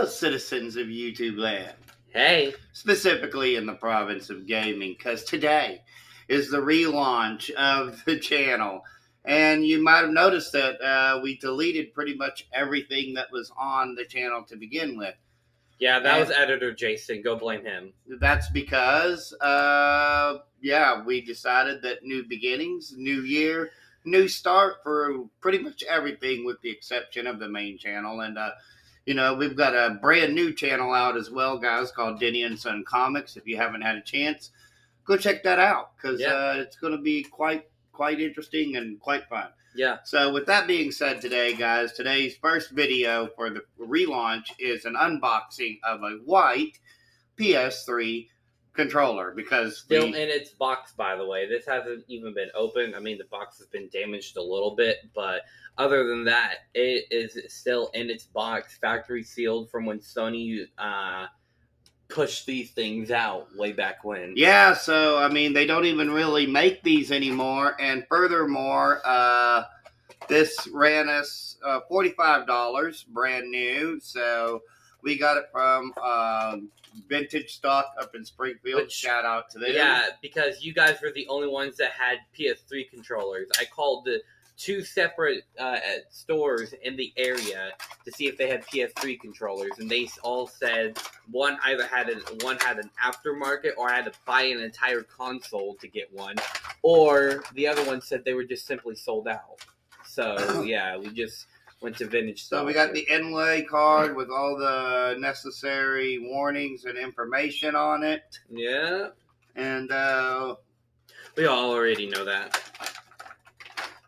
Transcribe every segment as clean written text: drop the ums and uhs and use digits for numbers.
citizens of YouTube land. Hey. Specifically in the province of gaming, because today is the relaunch of the channel. And you might have noticed that we deleted pretty much everything that was on the channel to begin with. Yeah, that was editor Jason. Go blame him. That's because, we decided that new beginnings, new year, new start for pretty much everything with the exception of the main channel. And, we've got a brand new channel out as well, guys, called Denny and Son Comics. If you haven't had a chance, go check that out because it's going to be quite interesting and quite fun. Yeah. So with that being said today, guys, today's first video for the relaunch is an unboxing of a white PS3 controller because still in its box, by the way. This hasn't even been opened. I mean, the box has been damaged a little bit, but other than that, it is still in its box, factory sealed from when Sony pushed these things out way back when. Yeah, so, I mean, they don't even really make these anymore. And furthermore, this ran us $45, brand new. So we got it from Vintage Stock up in Springfield. Shout out to them. Yeah, because you guys were the only ones that had PS3 controllers. I called the two separate stores in the area to see if they had PS3 controllers, and they all said one had an aftermarket, or I had to buy an entire console to get one, or the other one said they were just simply sold out. So yeah, we just went to Vintage Stock. So we got the inlay card with all the necessary warnings and information on it. Yeah, and we all already know that.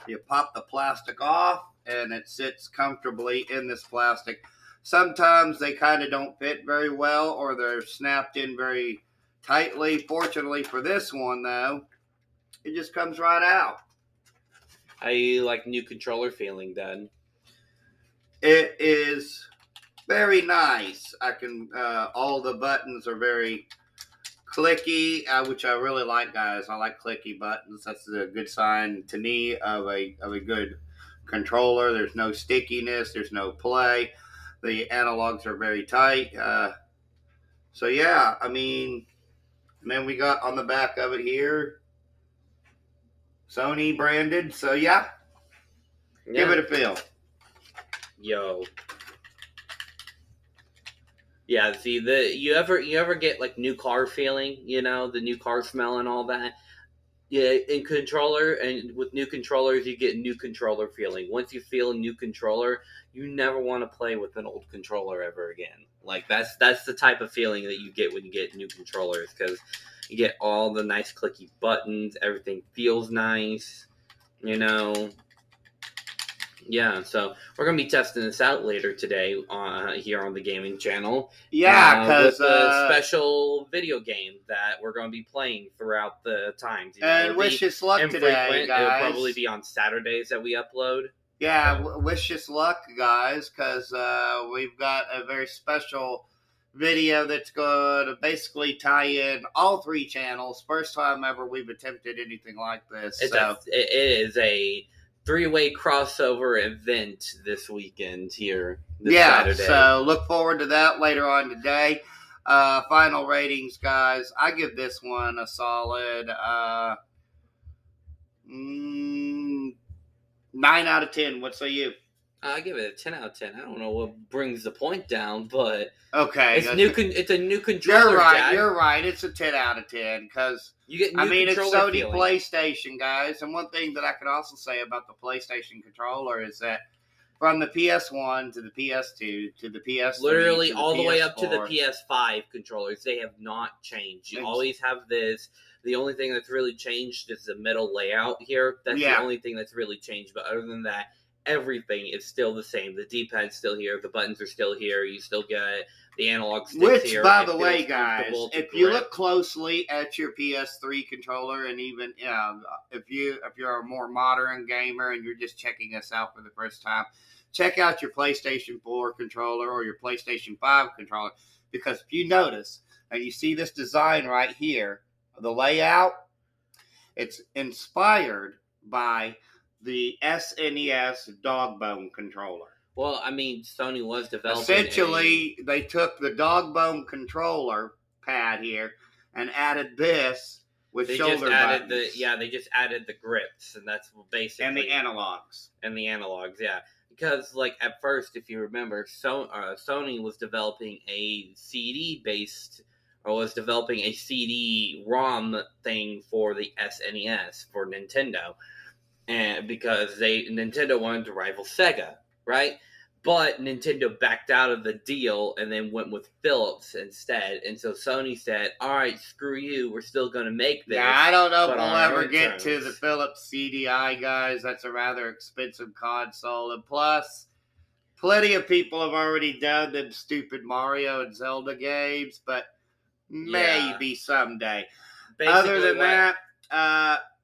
You pop the plastic off, and it sits comfortably in this plastic. Sometimes they kind of don't fit very well, or they're snapped in very tightly. Fortunately for this one, though, it just comes right out. How you like new controller feeling, then? It is very nice. I can. All the buttons are very clicky, which I really like, guys. I like clicky buttons. That's a good sign to me of a good controller. There's no stickiness. There's no play. The analogs are very tight. So yeah, I mean, and then we got on the back of it here, Sony branded. So yeah. Give it a feel. Yo. Yeah, see, you ever get like new car feeling, the new car smell and all that? Yeah, in controller, and with new controllers, you get new controller feeling. Once you feel a new controller, you never want to play with an old controller ever again. Like, that's the type of feeling that you get when you get new controllers, because you get all the nice clicky buttons, everything feels nice, Yeah, so we're going to be testing this out later today here on the gaming channel. Yeah, because with a special video game that we're going to be playing throughout the times. And wish us luck today, guys. It'll probably be on Saturdays that we upload. Yeah, wish us luck, guys, because we've got a very special video that's going to basically tie in all three channels. First time ever we've attempted anything like this. It is a three-way crossover event this weekend here this Saturday. So look forward to that later on today. Final ratings, guys. I give this one a solid 9 out of 10. What say you? I give it a 10 out of 10. I don't know what brings the point down, but okay, it's a new controller. You're right. It's a 10 out of 10 because it's Sony PlayStation, guys. And one thing that I can also say about the PlayStation controller is that from the PS1 to the PS2 to the PS3, literally all the way up to the PS5 controllers, they have not changed. You always have this. The only thing that's really changed is the middle layout here. That's the only thing that's really changed. But other than that, everything is still the same. The D-pad's still here. The buttons are still here. You still get the analog sticks here. Which, by the way, guys, if you look closely at your PS3 controller, and even if you're a more modern gamer and you're just checking us out for the first time, check out your PlayStation 4 controller or your PlayStation 5 controller, because if you notice and you see this design right here, the layout, it's inspired by the SNES dog bone controller. Well, I mean, Sony was developing. Essentially, they took the dog bone controller pad here and added this with shoulder buttons. They just added the grips, and that's basically and the analogs. Yeah. Because, like, at first, if you remember, Sony was developing a CD-based, or was developing a CD-ROM thing for the SNES, for Nintendo. And because Nintendo wanted to rival Sega, right? But Nintendo backed out of the deal and then went with Philips instead. And so Sony said, all right, screw you, we're still going to make this. Yeah, I don't know if we'll ever get to the Philips CDI, guys. That's a rather expensive console. And plus, plenty of people have already done them stupid Mario and Zelda games, but maybe someday. Basically, other than that,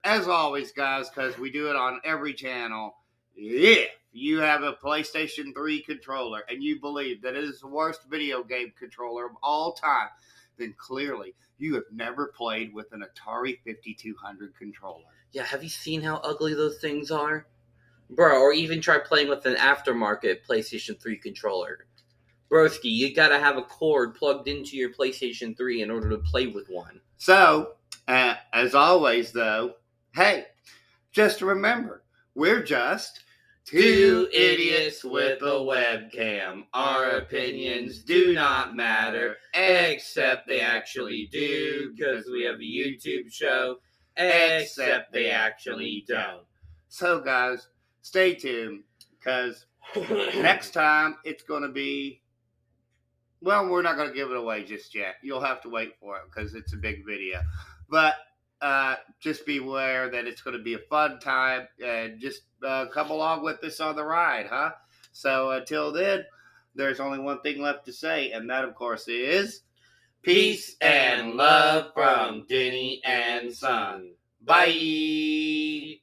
as always, guys, because we do it on every channel, if you have a PlayStation 3 controller and you believe that it is the worst video game controller of all time, then clearly you have never played with an Atari 5200 controller. Yeah, have you seen how ugly those things are? Bro, or even try playing with an aftermarket PlayStation 3 controller. Broski, you gotta have a cord plugged into your PlayStation 3 in order to play with one. So, as always, though, hey, just remember, we're just two idiots with a webcam. Our opinions do not matter, except they actually do, because we have a YouTube show, except they actually don't. So, guys, stay tuned, because next time it's going to be, well, we're not going to give it away just yet. You'll have to wait for it, because it's a big video. But just beware that it's going to be a fun time, and just come along with us on the ride, huh? So until then, there's only one thing left to say, and that, of course, is peace and love from Denny and Son. Bye!